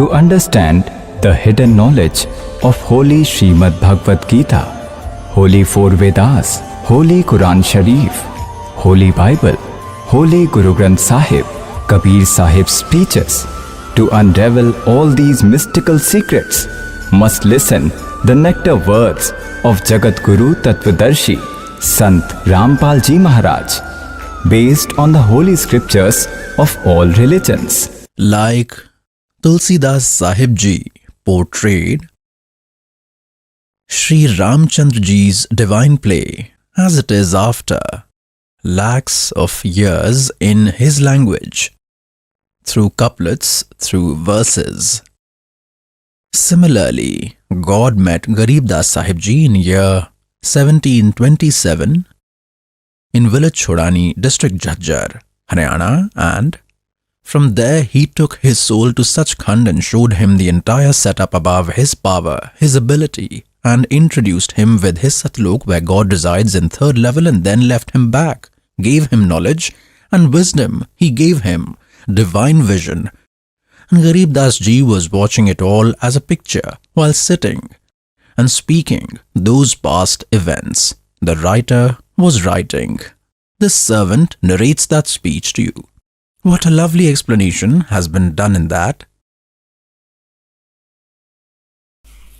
to understand the hidden knowledge of Holy Srimad Bhagavad Gita, Holy Four Vedas, Holy Quran Sharif, Holy Bible, Holy Guru Granth Sahib, Kabir Sahib's speeches. To unravel all these mystical secrets, must listen the nectar words of Jagat Guru Tattvadarshi, Sant Rampalji Maharaj, based on the holy scriptures of all religions. Like Tulsidas Sahib Ji portrayed Sri Ramchandra Ji's divine play as it is after lakhs of years in his language, through couplets, through verses. Similarly, God met Garib Das Sahib Ji in year 1727 in village Chodani, district Jhajjar, Haryana, and from there he took his soul to Sachkhand and showed him the entire setup above his power, his ability, and introduced him with his Satlok where God resides in third level, and then left him back, gave him knowledge and wisdom. He gave him divine vision. And Garib Das Ji was watching it all as a picture while sitting and speaking those past events. The writer was writing. This servant narrates that speech to you. What a lovely explanation has been done in that.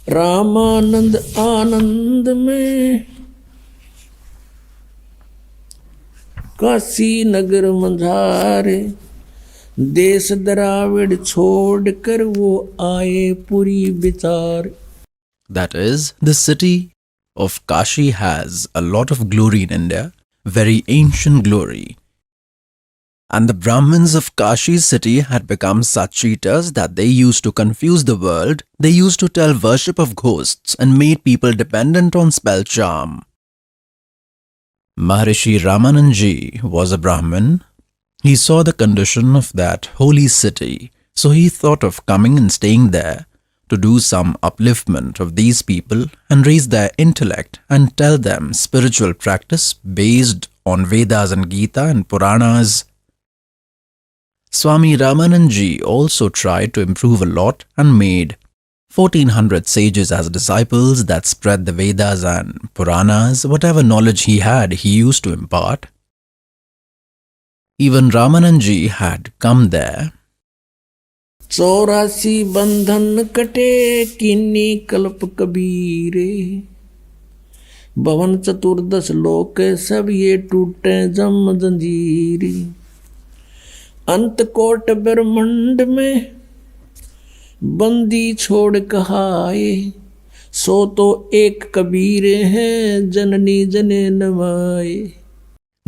Ramanand आनंद में काशी नगर मंझारे देश द्राविड छोड़ कर वो आए पुरी विचार. That is, the city of Kashi has a lot of glory in India, very ancient glory. And the Brahmins of Kashi's city had become such cheaters that they used to confuse the world. They used to tell worship of ghosts and made people dependent on spell charm. Maharishi Ramananji was a Brahmin. He saw the condition of that holy city, so he thought of coming and staying there to do some upliftment of these people and raise their intellect and tell them spiritual practice based on Vedas and Gita and Puranas. Swami Ramananji also tried to improve a lot and made 1400 sages as disciples that spread the Vedas and Puranas. Whatever knowledge he had, he used to impart. Even Ramananji had come there. 84 बंधन कटे किन्नी कल्प कबीरे भवन चतुर्दश लोक सब ये टूटे जम जंजीरी. अंत कोट ब्रह्मंड में बंदी छोड़ कहाए सो तो एक कबीर हैं जननी जने नवाए.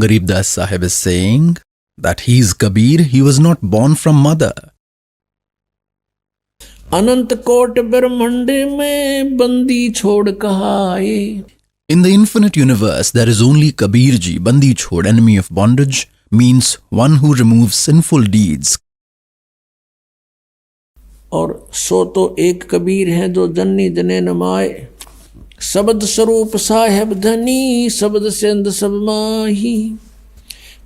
Garib Das Sahib is saying that he is Kabir, he was not born from mother. अनंत कोट ब्रह्मंड में बंदी छोड़ कहाए. In the infinite universe, there is only Kabir Ji, Bandi Chhod, enemy of bondage, means one who removes sinful deeds. और सो तो एक कबीर है जो जन्नी जने नमाए. शब्द स्वरूप साहेब धनी शब्द सेंद सब माही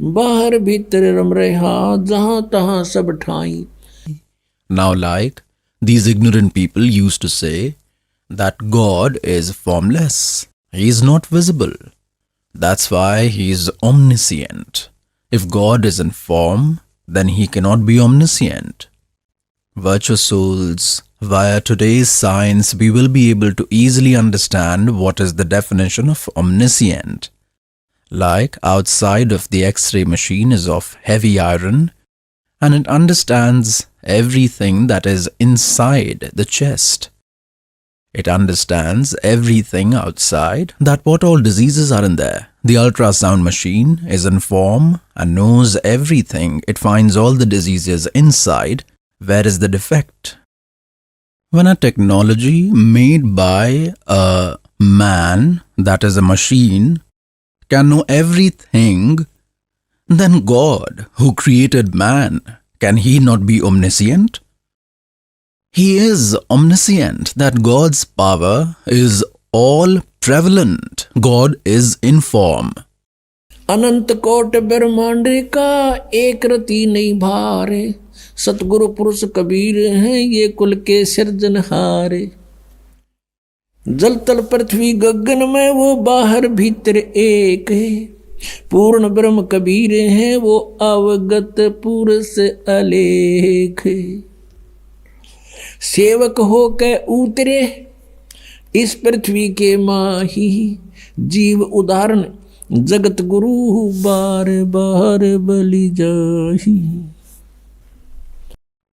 बाहर भीतर रम रहा जहां तहां सब ठाई. Now, like these ignorant people used to say that God is formless. He is not visible. That's why he is omniscient. If God is in form, then he cannot be omniscient. Virtuous souls, via today's science, we will be able to easily understand what is the definition of omniscient. Like outside of the X-ray machine is of heavy iron, and it understands everything that is inside the chest. It understands everything outside, that what all diseases are in there. The ultrasound machine is in form and knows everything. It finds all the diseases inside. Where is the defect? When a technology made by a man, that is a machine, can know everything, then God, who created man, can he not be omniscient? He is omniscient, that God's power is all prevalent. God is in form. अनंत कोट ब्रह्मांड का एक रति नहीं भारे सतगुरु पुरुष कबीर हैं ये कुल के सिरजनहारे। जल तल पृथ्वी गगन में वो बाहर भीतर एक है। पूर्ण ब्रह्म कबीर हैं वो अवगत पुरुष अलेख। सेवक हो के उतरे इस पृथ्वी के माही। जीव उदाहरण जगत गुरु बार बार बलि जाही।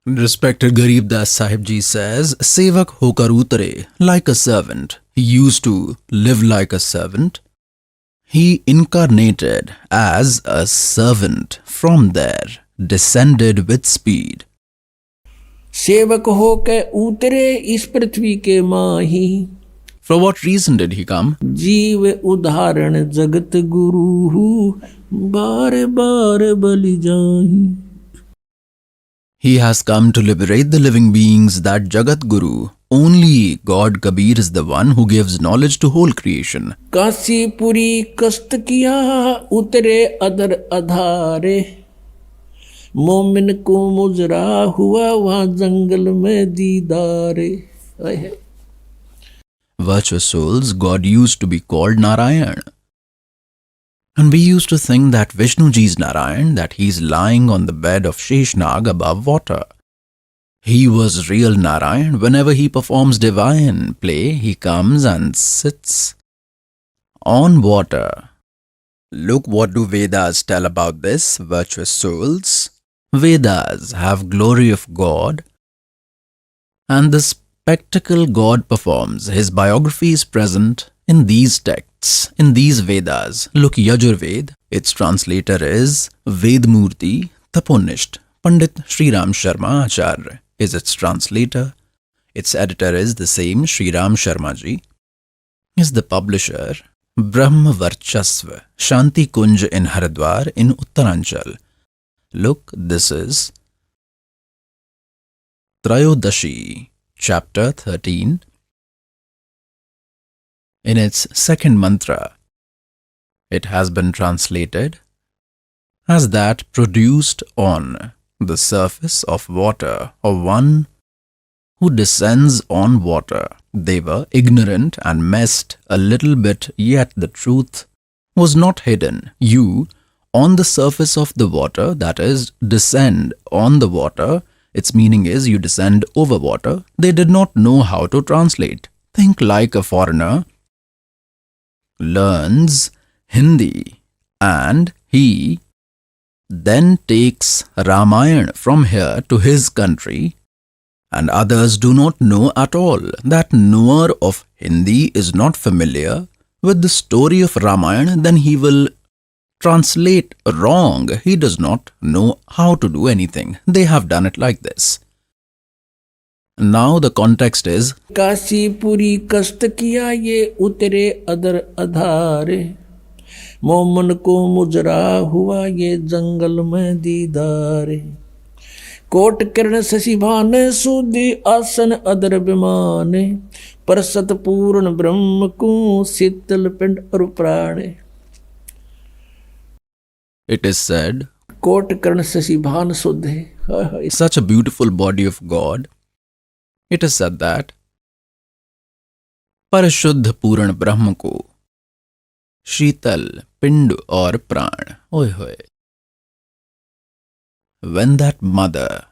Respected Garib Das Sahib Ji says, Sevak hokar utre like a servant. He used to live like a servant. He incarnated as a servant. From there, descended with speed. सेवक हो के उतरे इस पृथ्वी के माही। For what reason did he come? जीव उदाहरण जगत गुरु बार बार बलि जाही। He has come to liberate the living beings, that Jagat Guru. Only God Kabir is the one who gives knowledge to whole creation. Kashipuri कष्ट किया उतरे अदर अधारे। मोमिन को मुजरा हुआ वहाँ जंगल में दीदारे। Virtuous souls, God used to be called Narayan. And we used to think that Vishnu Ji is Narayan, that he is lying on the bed of Sheshnag above water. He was real Narayan. Whenever he performs divine play, he comes and sits on water. Look, what do Vedas tell about this, virtuous souls? Vedas have glory of God, and the spectacle God performs, his biography is present in these texts, in these Vedas. Look, Yajurved, its translator is Vedmurti Taponisht. Pandit Sri Ram Sharma Acharya is its translator. Its editor is the same Sri Ram Sharma Ji. Is the publisher Brahma Varchasva Shanti Kunj in Haridwar in Uttaranchal. Look, this is Trayodashi, chapter 13. In its second mantra, it has been translated as that produced on the surface of water, or one who descends on water. They were ignorant and messed a little bit, yet the truth was not hidden. You, on the surface of the water, that is, descend on the water. Its meaning is you descend over water. They did not know how to translate. Think like a foreigner learns Hindi and he then takes Ramayana from here to his country, and others do not know at all. That knower of Hindi is not familiar with the story of Ramayana, then he will translate wrong. He does not know how to do anything. They have done it like this. Now the context is Kashipuri कष्ट किया ये उतरे other अधारे। मोमन को मुजरा हुआ ये जंगल में दीदारे। Coat किरण शशिभान सूदी आसन अदर विमाने। पर सतपूर्ण ब्रह्म को शीतल पिंड और प्राणे। It is said, कोट किरण शशिभान सुधे। such a beautiful body of God. It is said that Parashuddh Puran Brahma ko Sheetal Pind or Pran. Oy hoy. When that mother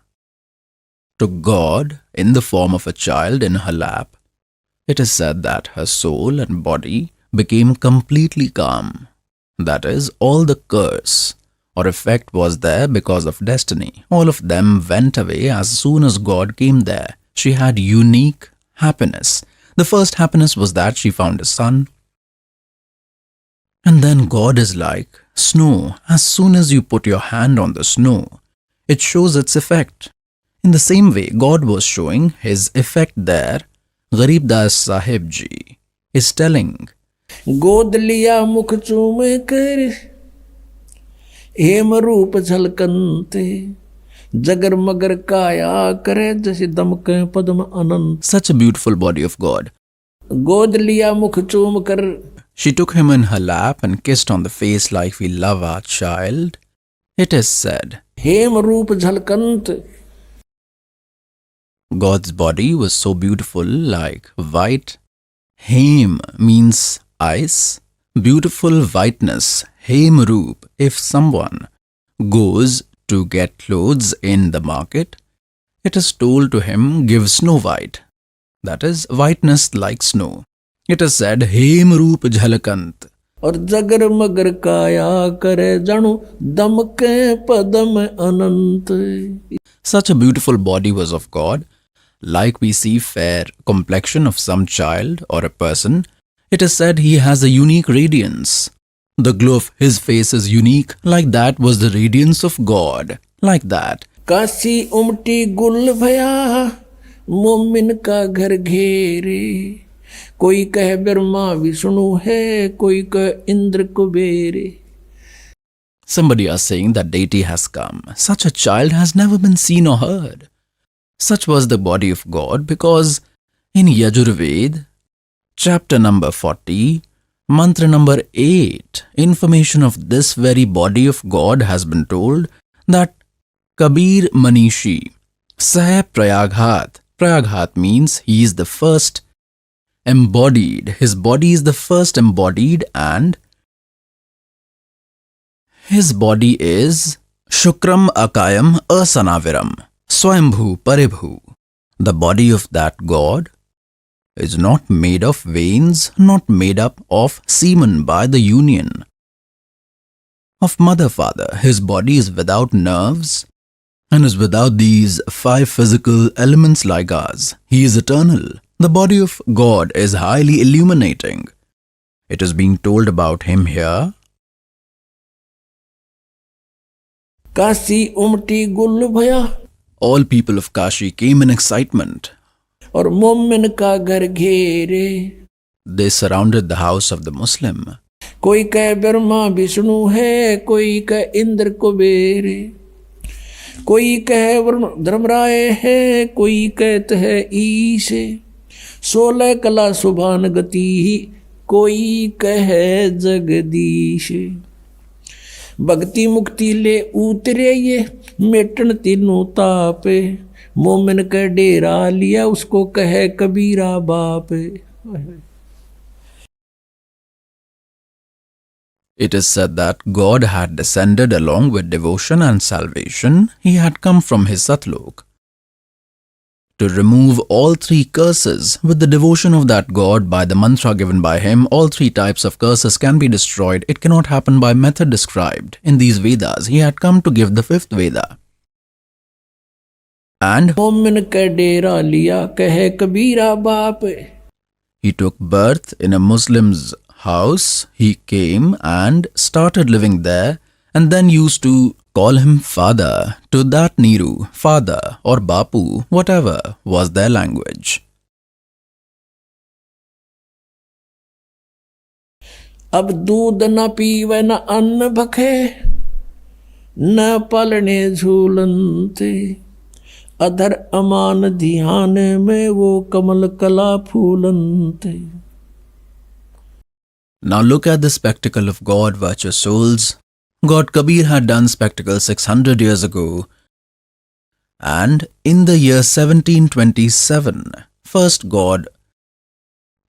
took God in the form of a child in her lap, it is said that her soul and body became completely calm. That is, all the curse or effect was there because of destiny. All of them went away as soon as God came there. She had unique happiness. The first happiness was that she found a son. And then God is like snow. As soon as you put your hand on the snow, it shows its effect. In the same way, God was showing his effect there. Garib Das Sahib Ji is telling, गोद लिया मुख चूम कर हेम रूप झलकनते। जगर मगर काया करे जैसे दमके पद्म अनंत। such a beautiful body of God. गोद लिया मुख चूम कर। She took him in her lap and kissed on the face like we love our child. It is said, हेम रूप झलकंत God's body was so beautiful, like white. Hem means ice. Beautiful whiteness, hem roop. If someone goes to get clothes in the market, it is told to him, give snow white. That is, whiteness like snow. It is said, hem roop jhalakant. और जगर मगर काया करे जानु दम के पदम अनंत. Such a beautiful body was of God. Like we see fair complexion of some child or a person, it is said he has a unique radiance. The glow of his face is unique, like that was the radiance of God. Like that. Kashi उमटी गुल भया मोमिन का घर घेरे. कोई कह ब्रह्मा विष्णु है, कोई कह Indra कुबेरे. Somebody are saying that deity has come. Such a child has never been seen or heard. Such was the body of God, because in Yajurved, chapter number 40, mantra number 8, information of this very body of God has been told that Kabir Manishi, Sah Prayaghat. Prayaghat means he is the first embodied. His body is the first embodied, and his body is Shukram Akayam Asanaviram, Swayambhu Paribhu. The body of that God is not made of veins, not made up of semen by the union of mother-father. His body is without nerves and is without these 5 physical elements like us. He is eternal. The body of God is highly illuminating. It is being told about him here. Kashi उमटी गुल भया. All people of Kashi came in excitement. और मोमिन का घर घेरे. They surrounded the house of the Muslim. कोई कह ब्रह्मा विष्णु है, कोई कह इंद्र कुबेरे. कोई कह वरुण धर्मराय है, कोई कहत है ईशे. 16 कला सुभान गति, कोई कह जगदीश. भक्ति मुक्ति ले उतरे ये, मेटन तीनों तापे. मोमिन का डेरा लिया, उसको कहे कबीरा बाप. It is said that God had descended along with devotion and salvation. He had come from his Satlok to remove all 3 curses. With the devotion of that God, by the mantra given by him, all 3 types of curses can be destroyed. It cannot happen by method described in these Vedas. He had come to give the 5th Veda. And मोमिन का डेरा लिया, कहे कबीरा बाप. he took birth in a Muslim's house. He came and started living there, and then used to call him father to that Niru, father or Bapu, whatever was their language. अब दूध न पीवे न अन्न भखे, न पलने झूलनते. अधर अमान ध्यान में वो कमल कला फूलनते. Now look at the spectacle of God, virtuous souls. God Kabir had done spectacle 600 years ago, and in the year 1727, first God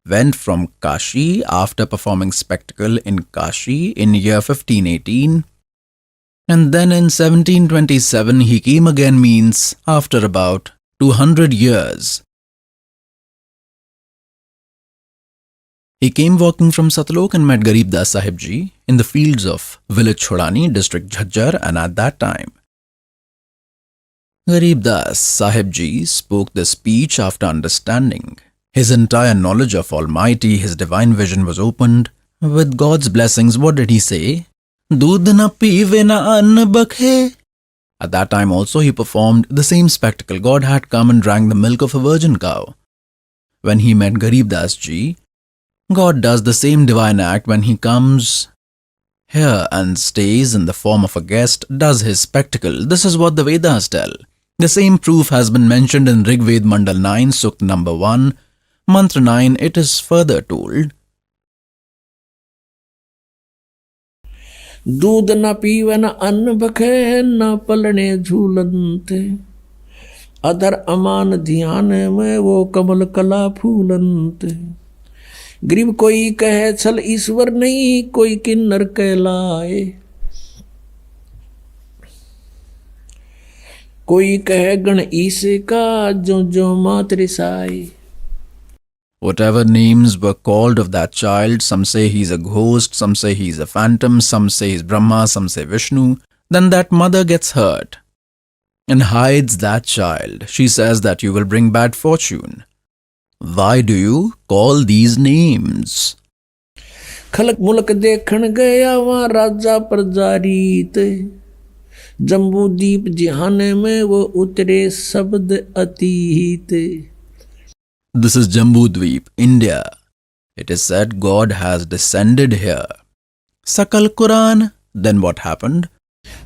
went from Kashi after performing spectacle in Kashi in year 1518, and then in 1727 he came again, means after about 200 years. He came walking from Satlok and met Garib Das Sahib Ji in the fields of village Chodani, district Jhajjar, and at that time, Garib Das Sahib Ji spoke the speech after understanding. His entire knowledge of Almighty, his divine vision was opened. With God's blessings, what did he say? Doodh na peeve na ann bakhe. At that time also he performed the same spectacle. God had come and drank the milk of a virgin cow. When he met Garib Das Ji, God does the same divine act when he comes here and stays in the form of a guest, does his spectacle. This is what the Vedas tell. The same proof has been mentioned in Rig Ved Mandal 9, Sukt number 1, Mantra 9. It is further told, दूध न पीवे न अन्न भखे, न पलने झूलनते. अधर अमान ध्यान में वो कमल कला फूलंत। गरीब कोई कहे छल ईश्वर नहीं, कोई किन्नर कहलाए, कोई कहे गण ईसे का जो जो मात रिसाए। Whatever names were called of that child, some say he's a ghost, some say he's a phantom, some say he's Brahma, some say Vishnu. Then that mother gets hurt and hides that child. She says that you will bring bad fortune. Why do you call these names? खलक मुलक देखण गया वहाँ राजा प्रजारीत, जम्बू दीप जिहाने में वो उतरे शब्द अतीत। This is Jambudweep, India. It is said God has descended here. Sakal Quran. Then what happened?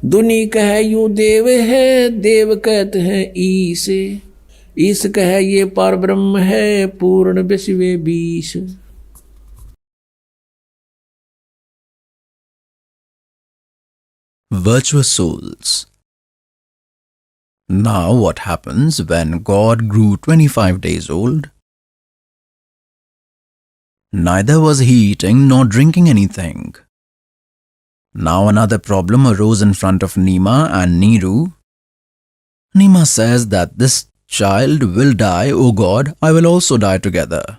दुनी कहे यू देव है, देव कहते हैं ईसे, ईस कहे ये पार ब्रह्म है, पूर्ण विश्व बीस। Virtuous souls. Now what happens when God grew 25 days old? Neither was he eating nor drinking anything. Now another problem arose in front of Nima and Niru. Nima says that this child will die, O God, I will also die together.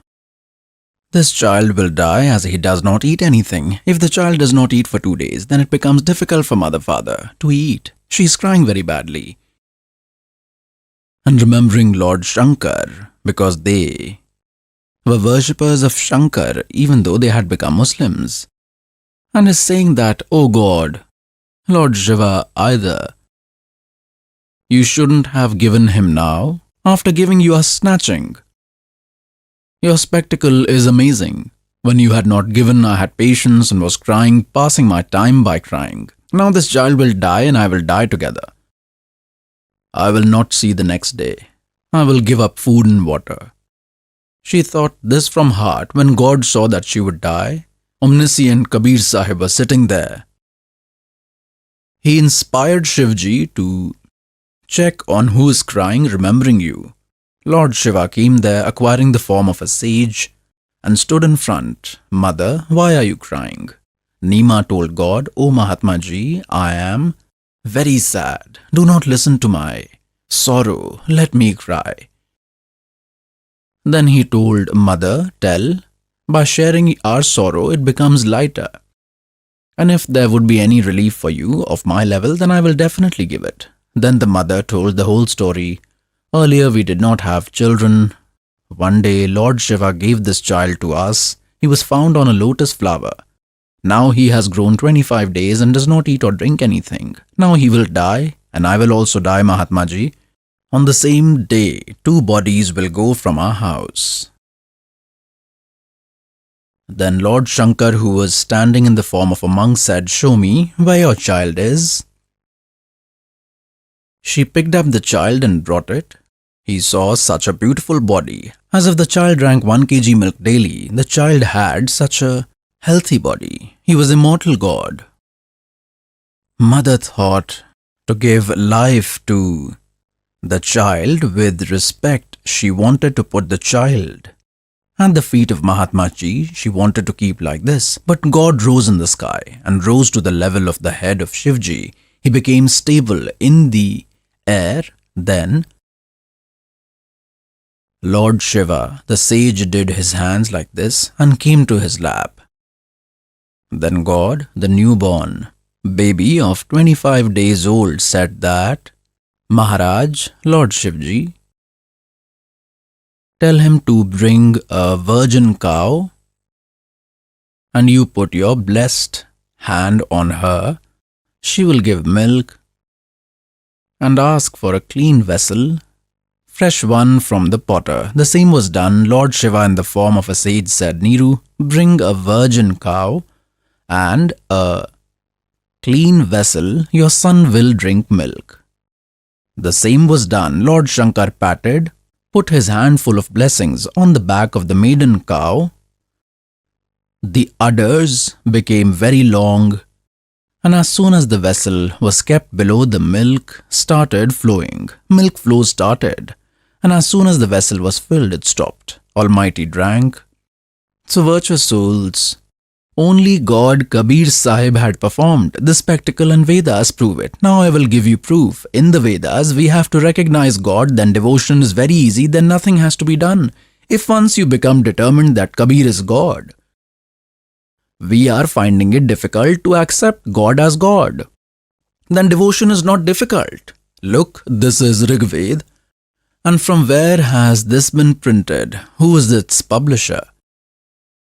This child will die as he does not eat anything. If the child does not eat for 2 days, then it becomes difficult for mother-father to eat. She is crying very badly. And remembering Lord Shankar, because they were worshippers of Shankar even though they had become Muslims, and is saying that, oh God, Lord Shiva either, you shouldn't have given him now. After giving you are snatching. Your spectacle is amazing. When you had not given, I had patience and was crying, passing my time by crying. Now this child will die and I will die together. I will not see the next day. I will give up food and water. She thought this from heart when God saw that she would die. Omniscient Kabir Sahib was sitting there. He inspired Shivji to check on who is crying, remembering you. Lord Shiva came there, acquiring the form of a sage, and stood in front. Mother, why are you crying? Nima told God, O Mahatma Ji, I am very sad. Do not listen to my sorrow. Let me cry. Then he told Mother, tell, by sharing our sorrow, it becomes lighter. And if there would be any relief for you of my level, then I will definitely give it. Then the mother told the whole story. Earlier we did not have children. One day Lord Shiva gave this child to us. He was found on a lotus flower. Now he has grown 25 days and does not eat or drink anything. Now he will die, and I will also die, Mahatma Ji. On the same day, 2 bodies will go from our house. Then Lord Shankar, who was standing in the form of a monk, said, show me where your child is. She picked up the child and brought it. He saw such a beautiful body. As if the child drank 1 kg milk daily, the child had such a healthy body. He was immortal God. Mother thought to give life to the child with respect. She wanted to put the child at the feet of Mahatma Ji. She wanted to keep like this. But God rose in the sky and rose to the level of the head of Shivji. He became stable in the air. Then Lord Shiva, the sage, did his hands like this and came to his lap. Then God, the newborn baby of 25 days old, said that, Maharaj, Lord Shivji, tell him to bring a virgin cow, and you put your blessed hand on her. She will give milk, and ask for a clean vessel, fresh one from the potter. The same was done. Lord Shiva, in the form of a sage, said, Niru, bring a virgin cow and a clean vessel. Your son will drink milk. The same was done. Lord Shankar patted, put his handful of blessings on the back of the maiden cow. The udders became very long. And as soon as the vessel was kept below, the milk started flowing. Milk flow started. And as soon as the vessel was filled, it stopped. Almighty drank. So virtuous souls, only God Kabir Sahib had performed this spectacle, and Vedas prove it. Now I will give you proof. In the Vedas, we have to recognize God, then devotion is very easy, then nothing has to be done. If once you become determined that Kabir is God, we are finding it difficult to accept God as God. Then devotion is not difficult. Look, this is Rig Ved. And from where has this been printed? Who is its publisher?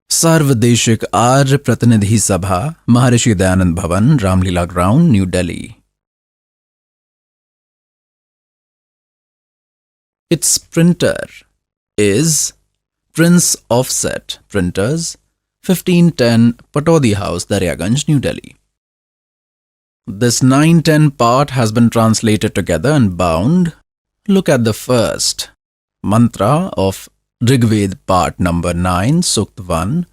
Sarvadeshik Arya Pratinidhi Sabha, Maharishi Dayanand Bhavan, Ramlila Ground, New Delhi. Its printer is Prince Offset Printers, 1510 Patodi House, Daryaganj, New Delhi. This 910 part has been translated together and bound. Look at the first mantra of Rigved part number 9, Sukt 1.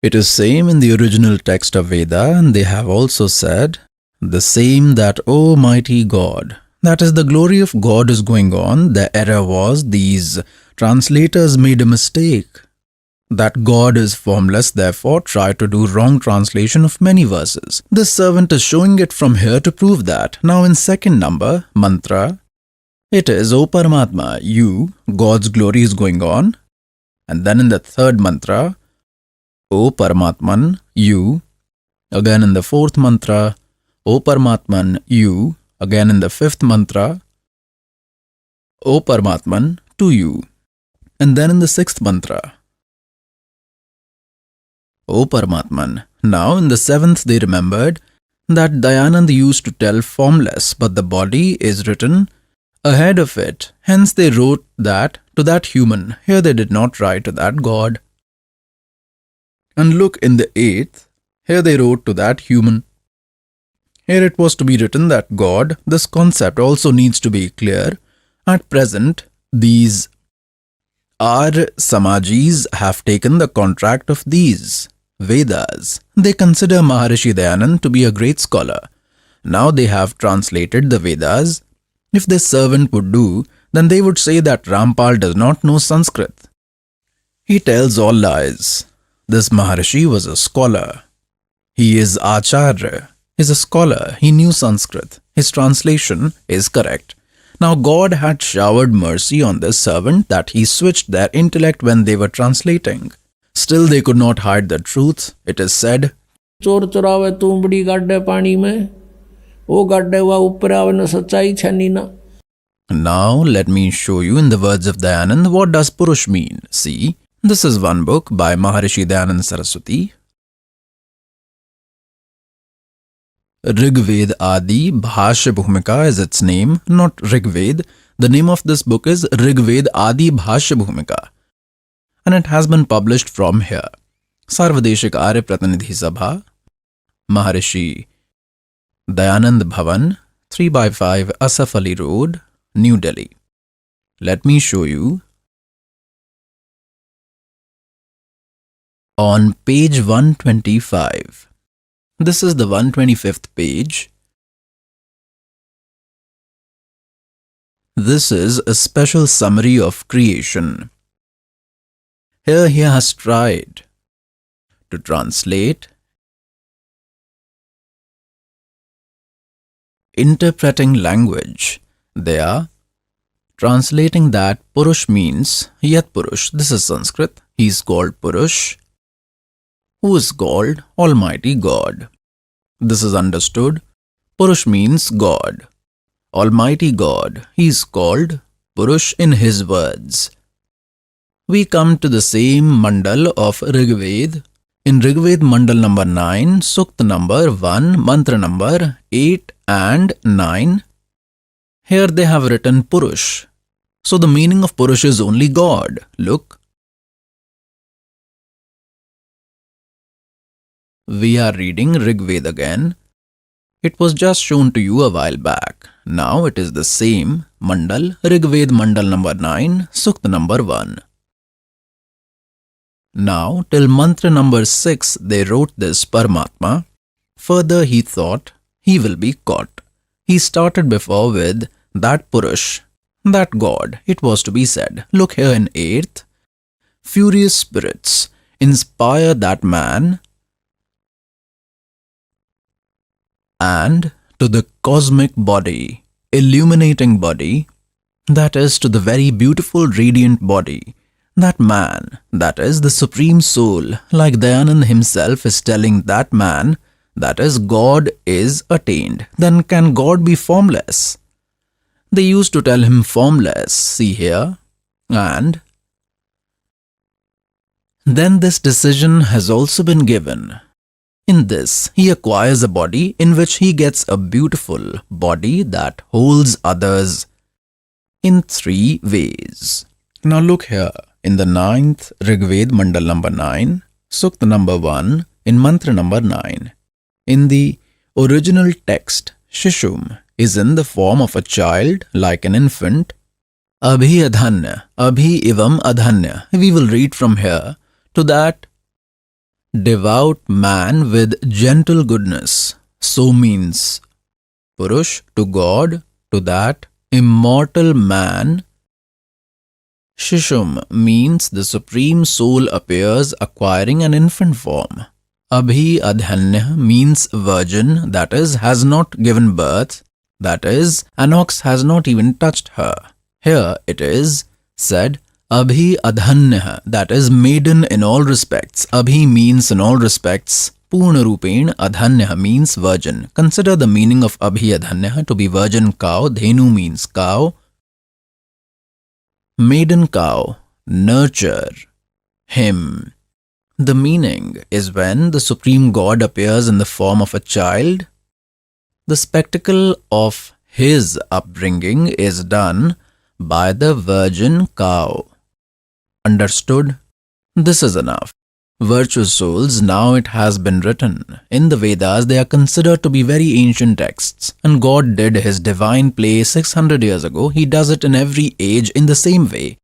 It is same in the original text of Veda, and they have also said the same, that O mighty God, that is, the glory of God is going on. The error was these translators made a mistake. That God is formless, therefore try to do wrong translation of many verses. This servant is showing it from here to prove that. Now in second number, mantra, it is, O Paramatma, you, God's glory is going on. And then in the third mantra, O Paramatman, you. Again in the fourth mantra, O Paramatman, you. Again in the fifth mantra, O Paramatman, to you. And then in the sixth mantra, O Paramatman. Now in the seventh they remembered that Dayanand used to tell formless, but the body is written ahead of it. Hence they wrote that to that human. Here they did not write to that God. And look in the eighth, here they wrote to that human. Here it was to be written that God. This concept also needs to be clear. At present, these Arya Samajis have taken the contract of these Vedas. They consider Maharishi Dayanand to be a great scholar. Now they have translated the Vedas. If this servant would do, then they would say that Rampal does not know Sanskrit. He tells all lies. This Maharishi was a scholar. He is Acharya. He is a scholar. He knew Sanskrit. His translation is correct. Now God had showered mercy on this servant that he switched their intellect when they were translating. Still they could not hide the truth. It is said, चोर चुरावे तू बड़ी गाड्डे पानी में, वो गाड्डे हुआ ऊपर आवे न सच्चाई छनी ना. Now let me show you in the words of Dayanand what does Purush mean. See, this is one book by Maharishi Dayanand Saraswati. Rigved Adi Bhashya Bhumika is its name, not Rigved. The name of this book is Rigved Adi Bhashya Bhumika. And it has been published from here. Sarvadeshik Arya Pratinidhi Sabha, Maharishi Dayanand Bhavan, 3/5 Asaf Ali Road, New Delhi. Let me show you. On page 125. This is the 125th page. This is a special summary of creation. Here he has tried to translate, interpreting language. They are translating that Purush means Yat Purush. This is Sanskrit. He is called Purush, who is called Almighty God. This is understood. Purush means God. Almighty God. He is called Purush in his words. We come to the same mandal of Rigved. In Rigved mandal number 9, Sukt number 1, mantra number 8 and 9. Here they have written Purush. So the meaning of Purush is only God. Look. We are reading Rigved again. It was just shown to you a while back. Now it is the same mandal, Rigved mandal number 9, Sukt number 1. Now, till mantra number 6, they wrote this Paramatma. Further, he thought he will be caught. He started before with that Purush, that God. It was to be said, look here in 8th, furious spirits inspire that man, and to the cosmic body, illuminating body, that is to the very beautiful radiant body, that man, that is the supreme soul, like Dayanand himself is telling that man, that is God is attained. Then can God be formless? They used to tell him formless, see here, and then this decision has also been given. In this, he acquires a body in which he gets a beautiful body that holds others in 3 ways. Now look here, in the 9th Rigved Mandal number 9, Sukta number 1, in mantra number 9. In the original text, Shishum is in the form of a child like an infant. Abhi adhanya, abhi ivam adhanya. We will read from here to that devout man with gentle goodness. So means Purush to God, to that immortal man. Shishum means the Supreme Soul appears acquiring an infant form. Abhi adhanya means virgin, that is, has not given birth, that is, an ox has not even touched her. Here it is said, Abhi adhanya, that is, maiden in all respects. Abhi means in all respects. Purna rupen, adhanya means virgin. Consider the meaning of Abhi adhanya to be virgin cow. Dhenu means cow. Maiden cow, nurture him. The meaning is when the Supreme God appears in the form of a child, the spectacle of his upbringing is done by the virgin cow. Understood? This is enough. Virtuous souls, now it has been written. In the Vedas, they are considered to be very ancient texts, and God did his divine play 600 years ago. He does it in every age in the same way.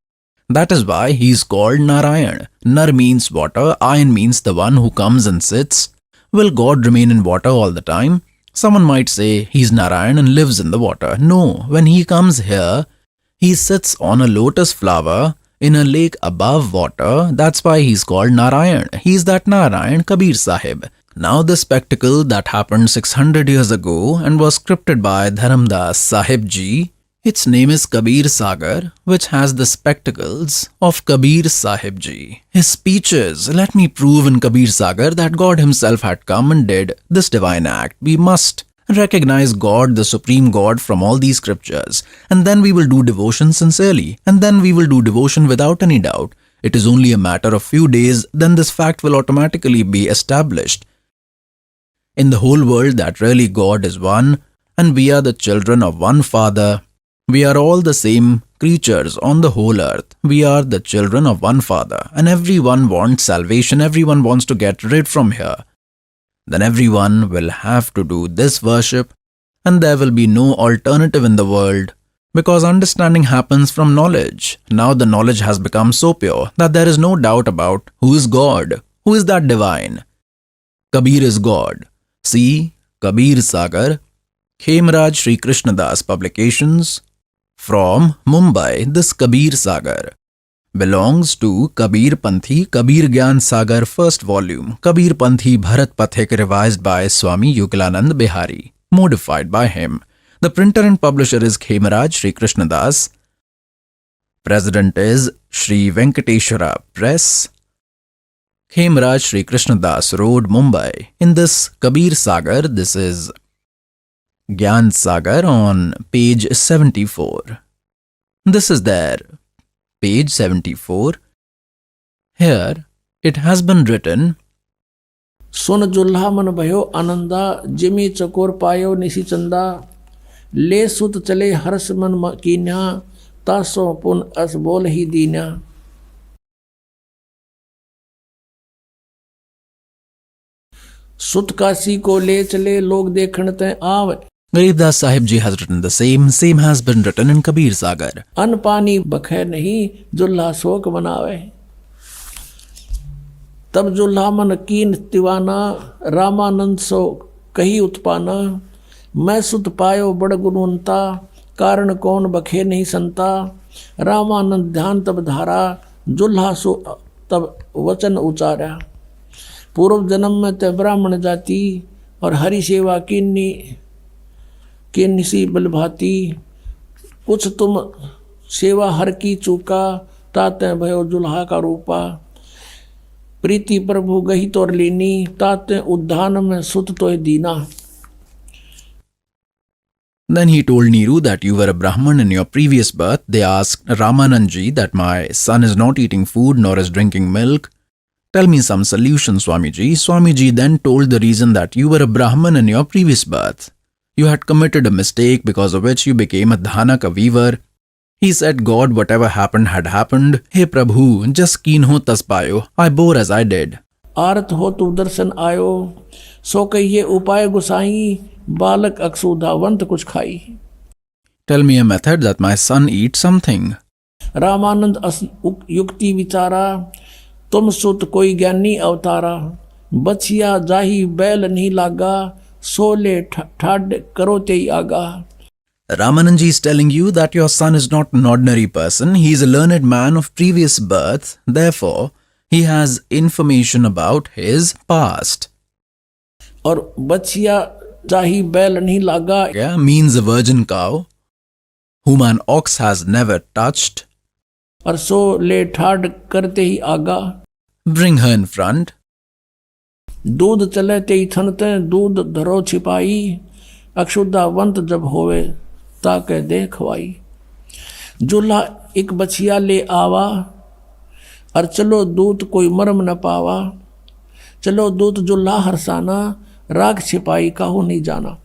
That is why he is called Narayan. Nar means water, Ayan means the one who comes and sits. Will God remain in water all the time? Someone might say he's Narayan and lives in the water. No, when he comes here, he sits on a lotus flower in a lake above water. That's why he's called Narayan. He's that Narayan, Kabir Sahib. Now the spectacle that happened 600 years ago and was scripted by Dharamdas Sahib Ji, its name is Kabir Sagar, which has the spectacles of Kabir Sahib Ji. His speeches, let me prove in Kabir Sagar that God himself had come and did this divine act. We must recognize God, the Supreme God, from all these scriptures, and then we will do devotion sincerely, and then we will do devotion without any doubt. It is only a matter of few days, then this fact will automatically be established in the whole world that really God is one, and we are the children of one Father. We are all the same creatures on the whole earth. We are the children of one Father, and everyone wants salvation, everyone wants to get rid from here. Then everyone will have to do this worship, and there will be no alternative in the world, because understanding happens from knowledge. Now the knowledge has become so pure that there is no doubt about who is God, who is that divine. Kabir is God. See, Kabir Sagar, Khemaraj Sri Krishna Das Publications. From Mumbai, this Kabir Sagar belongs to Kabir Panthi, Kabir Gyan Sagar, first volume, Kabir Panthi Bharat Pathik, revised by Swami Yugalanand Bihari, modified by him. The printer and publisher is Khemaraj Sri Krishna Das. President is Sri Venkateshwara Press. Khemaraj Sri Krishna Das Road, Mumbai. In this Kabir Sagar, this is Gyan Sagar on page 74. This is there, page 74. Here it has been written, सुन जुल्हा मन भयो Ananda, Jimmy चकोर पायो निशी चंदा, ले सुत चले हर्ष मन Kenya, तासो पुन अस बोल ही दीन्या। सुत काशी को ले चले लोग देखण ते आवे। Garibdas Sahib Ji has written the same has been written in Kabir Sagar. अन्न पानी बखे नहीं, जुल्हा शोक मनावे। तब जुल्हा मन कीन तिवाना, रामानंद सो कही उत्पाना। मैं सुत पायो बड़ गुणवंता, कारण कौन बखे नहीं संता। रामानंद ध्यान तब धारा, जुल्हा सो तब वचन उचारा। पूर्व जन्म में ते ब्राह्मण जाति, और हरि सेवा के निसी बलभाती। कुछ तुम सेवा हर की चूका, ताते भयो जुल्हा का रूपा। प्रीति प्रभु गही तोर लीनी, ताते उद्धान में सुत तो दीना। Then he told Niru that you were a Brahman in your previous birth. They asked Ramanandji that my son is not eating food nor is drinking milk. Tell me some solution, Swamiji. Swamiji then told the reason that you were a Brahman in your previous birth. You had committed a mistake because of which you became a dhanak, a weaver. He said, God, whatever happened had happened. Hey Prabhu, just keen ho tas payo. I bore as I did. आरत हो तू दर्शन आयो, सो कहिए उपाय गुसाई। बालक अक्षुधावंत कुछ खाई। Tell me a method that my son eats something. Ramanand युक्ति विचारा, तुम सुत कोई ज्ञानी अवतारा। बछिया जाही बैल नहीं लागा, सोले ठाड करो ते आगा। Ramanandji is telling you that your son is not an ordinary person. He is a learned man of previous birth. Therefore, he has information about his past. और बछिया जाही बैल नहीं लागा, Yeah, means a virgin cow whom an ox has never touched. और सो ले ठाड करते ही आगा। Bring her in front. दूध चले ते थनते, दूध धरो छिपाई। अक्षुधावंत जब होवे, ताके दे खवाई। जुल्हा एक बछिया ले आवा, और चलो दूत कोई मरम न पावा। चलो दूत जुल्हा हरसाना, राग छिपाई काहू नहीं जाना।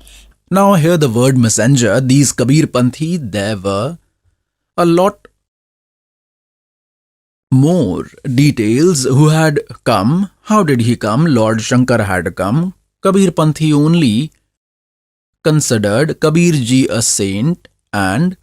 Now hear the word messenger. These Kabir Panthi, there were a lot more details who had come. How did he come? Lord Shankar had come. Kabir Panthi only considered Kabir ji a saint and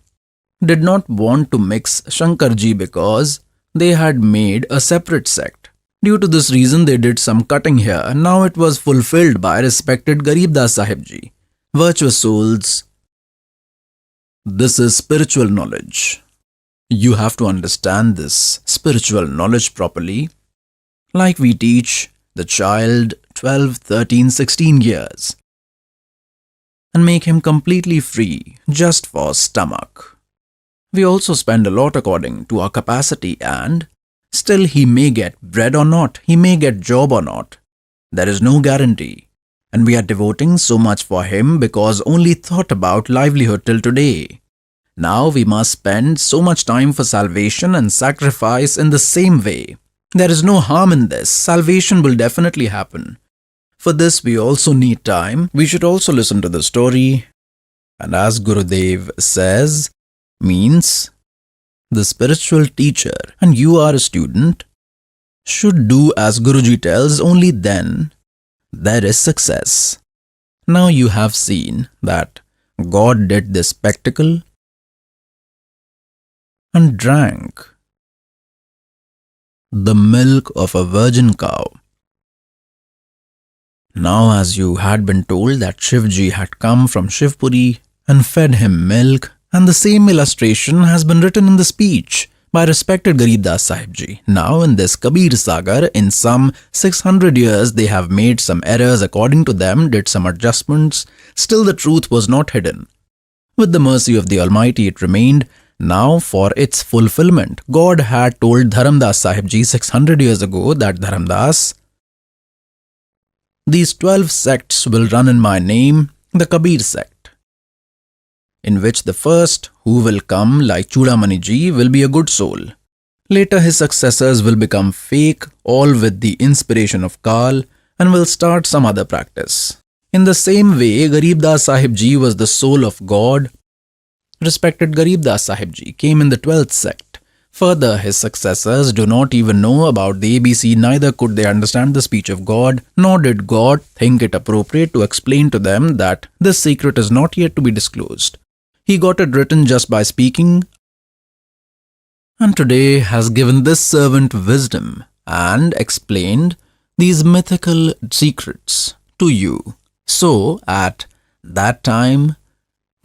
did not want to mix Shankar ji because they had made a separate sect. Due to this reason, they did some cutting here. Now it was fulfilled by respected Garibdas Sahib ji. Virtuous souls, this is spiritual knowledge. You have to understand this spiritual knowledge properly, like we teach the child 12, 13, 16 years and make him completely free just for stomach. We also spend a lot according to our capacity and still he may get bread or not, he may get job or not. There is no guarantee. And we are devoting so much for him because only thought about livelihood till today. Now we must spend so much time for salvation and sacrifice in the same way. There is no harm in this. Salvation will definitely happen. For this we also need time. We should also listen to the story. And as Gurudev says, means the spiritual teacher and you are a student should do as Guruji tells, only then there is success. Now you have seen that God did this spectacle and drank the milk of a virgin cow. Now as you had been told that Shivji had come from Shivpuri and fed him milk, and the same illustration has been written in the speech by respected Garibdas Sahib ji. Now in this Kabir Sagar, in some 600 years they have made some errors according to them, did some adjustments, still the truth was not hidden. With the mercy of the Almighty it remained. Now for its fulfillment, God had told Dharamdas Sahib ji 600 years ago that Dharamdas, these 12 sects will run in my name, the Kabir sect, in which the first who will come like Chudamani ji will be a good soul. Later his successors will become fake, all with the inspiration of Kal, and will start some other practice. In the same way, Garibdas Sahib ji was the soul of God. Respected Garibdas Sahib ji came in the 12th sect. Further, his successors do not even know about the ABC, neither could they understand the speech of God, nor did God think it appropriate to explain to them that this secret is not yet to be disclosed. He got it written just by speaking, and today has given this servant wisdom and explained these mythical secrets to you. So, at that time,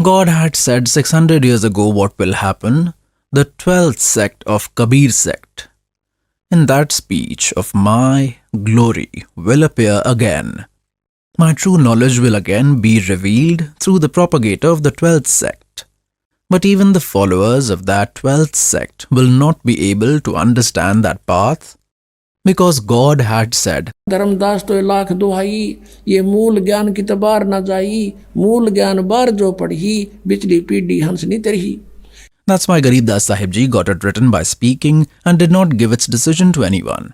God had said 600 years ago what will happen. The 12th sect of Kabir sect. In that speech of my glory will appear again. My true knowledge will again be revealed through the propagator of the 12th sect. But even the followers of that 12th sect will not be able to understand that path because God had said, Dharmdas तो लाख दुहाई, ये मूल ज्ञान की तबार न जाई, मूल ज्ञान बार जो पढ़ी, बिचली पीढ़ी हंस नहीं तरही. That's why Garib Das Sahib Ji got it written by speaking and did not give its decision to anyone.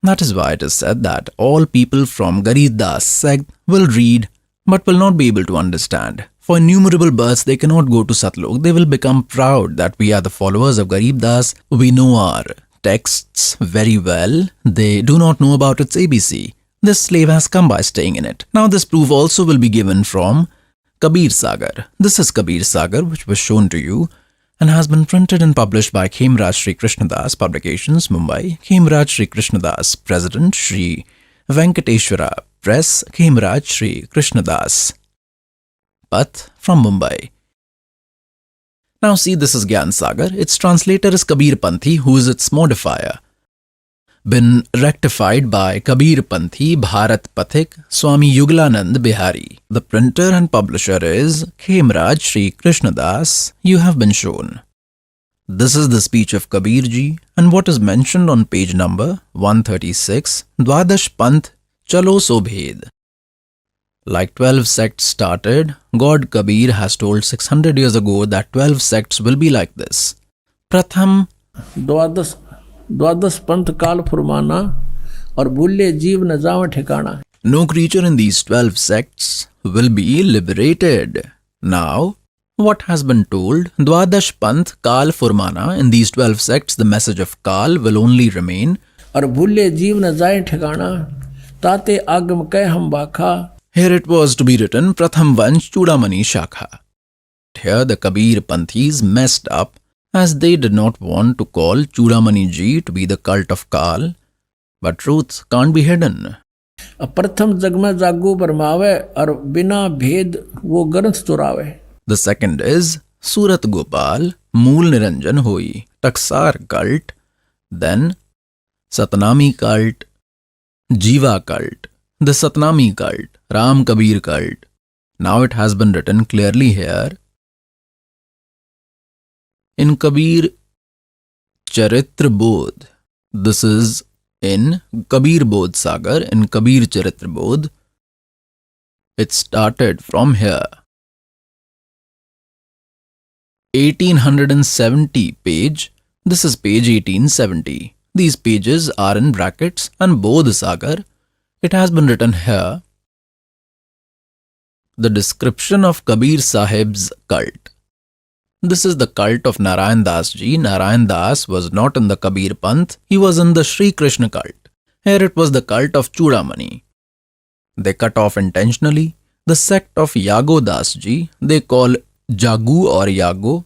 That is why it is said that all people from Garib Das sect will read but will not be able to understand. For innumerable births they cannot go to Satlok. They will become proud that we are the followers of Garib Das. We know our texts very well. They do not know about its ABC. This slave has come by staying in it. Now this proof also will be given from Kabir Sagar. This is Kabir Sagar, which was shown to you and has been printed and published by Khemraj Sri Krishnadas Publications, Mumbai. Khemraj Sri Krishnadas, President, Sri Venkateshwara Press, Khemraj Sri Krishnadas Path from Mumbai. Now see, this is Gyan Sagar. Its translator is Kabir Panthi, who is its modifier. Been rectified by Kabir Panthi Bharat Pathik Swami Yuglanand Bihari. The printer and publisher is Khemraj Sri Krishnadas. You have been shown. This is the speech of Kabir Ji and what is mentioned on page number 136, Dwadash Panth Chalo Sobhed. Like 12 sects started, God Kabir has told 600 years ago that 12 sects will be like this. Pratham द्वादश पंथ काल फुरमाना और भूले जीव न जावे ठिकाना. No creature in these 12 sects will be liberated. Now, what has been told? Dwadash Panth Kal Furmana. In these 12 sects, the message of Kal will only remain. और भूले जीव न जाए ठिकाना, ताते आगम कह हम बाखा. Here it was to be written Pratham Vansh Chudamani Shakha. Here the Kabir Panthis messed up as they did not want to call Chudamani Ji to be the cult of Kal. But truth can't be hidden. प्रथम जग में जागू बरमावे और बिना भेद वो ग्रंथ चुरावे. The second is Surat Gopal, Mool Niranjan Hoi, Taksar cult, then Satnami cult, Jiva cult, the Satnami cult, Ram Kabir cult. Now it has been written clearly here in Kabir Charitra Bodh. This is in Kabir Bodh Sagar, in Kabir Charitra Bodh. It started from here. 1870 page. This is page 1870. These pages are in brackets and Bodh Sagar. It has been written here. The description of Kabir Sahib's cult. This is the cult of Narayan Das Ji. Narayan Das was not in the Kabir Panth. He was in the Sri Krishna cult. Here it was the cult of Chudamani. They cut off intentionally. The sect of Yago Das Ji, they call Jagu or Yago.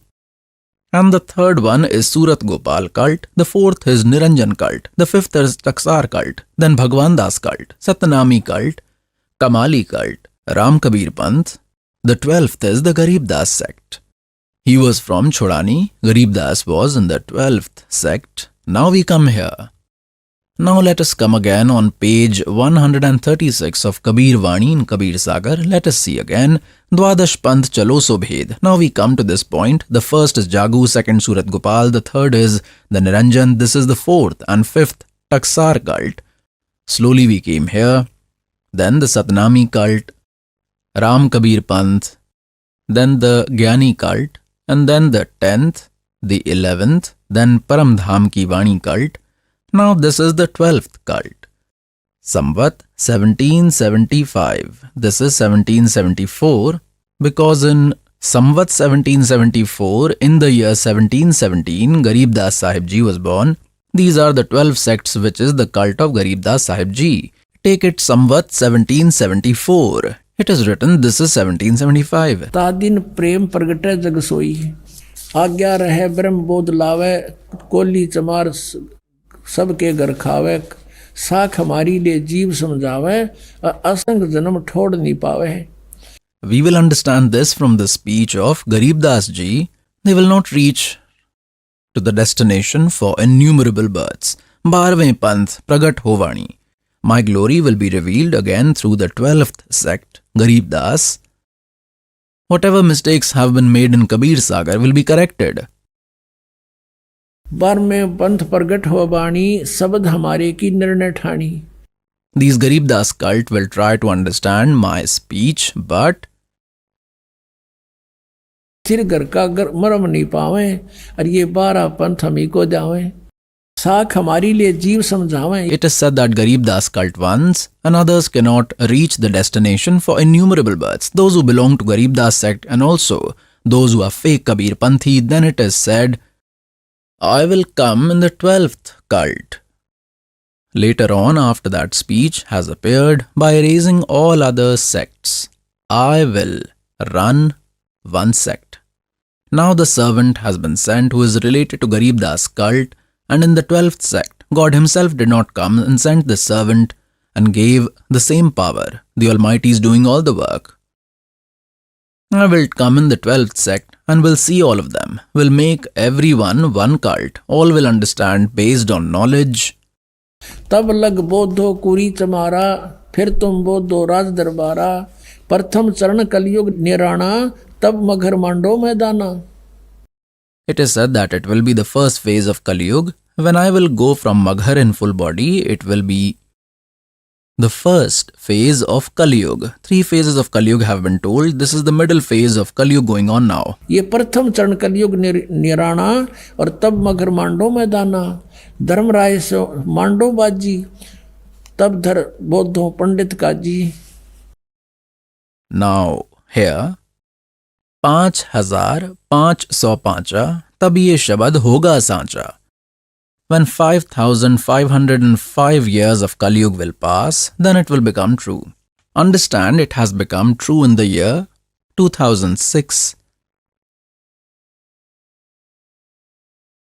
And the third one is Surat Gopal cult. The fourth is Niranjan cult. The fifth is Taksar cult. Then Bhagwan Das cult, Satnami cult, Kamali cult, Ram Kabir Panth. The 12th is the Garib Das sect. He was from Chodani. Garib Das was in the 12th sect. Now we come here. Now let us come again on page 136 of Kabir Vani in Kabir Sagar. Let us see again. Dwadash Panth Chalo Sobhed. Now we come to this point. The first is Jagu, second Surat Gopal, the third is the Niranjan, this is the fourth and fifth Taksar cult. Slowly we came here. Then the Satnami cult, Ram Kabir Panth, then the Gyani cult, and then the 10th, the 11th, then Param Dham Ki Vani cult. Now this is the 12th cult. Samvat 1775. This is 1774 because in Samvat 1774, in the year 1717, Garib Das Sahib Ji was born. These are the 12 sects which is the cult of Garib Das Sahib Ji. Take it Samvat 1774. It is written this is 1775. तादिन प्रेम प्रगटे जग सोई, आज्ञा रहे ब्रह्म बोध लावे, कोली चमार सबके घर खावे, साख हमारी ले जीव समझावे और असंग जन्म ठोड़ नहीं पावे। We will understand this from the speech of Garib Das Ji. They will not reach to the destination for innumerable births. 12वें पंथ प्रगट होवाणी. My glory will be revealed again through the 12th sect, Garib Das. Whatever mistakes have been made in Kabir Sagar will be corrected. 12वें पंथ प्रगट हो बाणी शब्द हमारे की निर्णय ठाणी। These Garib Das cult will try to understand my speech, but फिर घर का मरम नहीं पावे और ये 12 पंथ हम ही को जावे। साख हमारी लिए जीव समझावे। it is said that Garib Das cult once and others cannot reach the destination for innumerable births. Those who belong to Garib Das sect and also those who are fake Kabir Panthi, then it is said, I will come in the 12th cult. Later on, after that speech has appeared, by erasing all other sects, I will run one sect. Now the servant has been sent who is related to Garib Das cult, and in the 12th sect, God himself did not come and sent the servant and gave the same power. The Almighty is doing all the work. I will come in the 12th sect and will see all of them, will make everyone one cult. All will understand based on knowledge. तब लग बोधो कुरी चमारा, फिर तुम बोधो राज दरबारा, प्रथम चरण कलयुग निराणा, तब मगर मांडो मैदाना। It is said that it will be the first phase of Kali Yuga. When I will go from Maghar in full body, it will be the first phase of Kali Yuga. 3 phases of Kali Yuga have been told. This is the middle phase of Kali Yuga going on now. ये प्रथम चरण कलयुग निराणा और तब मगर मांडो मैदाना, धर्मराय से मांडो बाजी, तब धर बोधो पंडित काजी। Now here 5505 तब ये शब्द होगा सांचा. When 5505 years of Kali Yuga will pass, then it will become true. Understand, it has become true in the year 2006.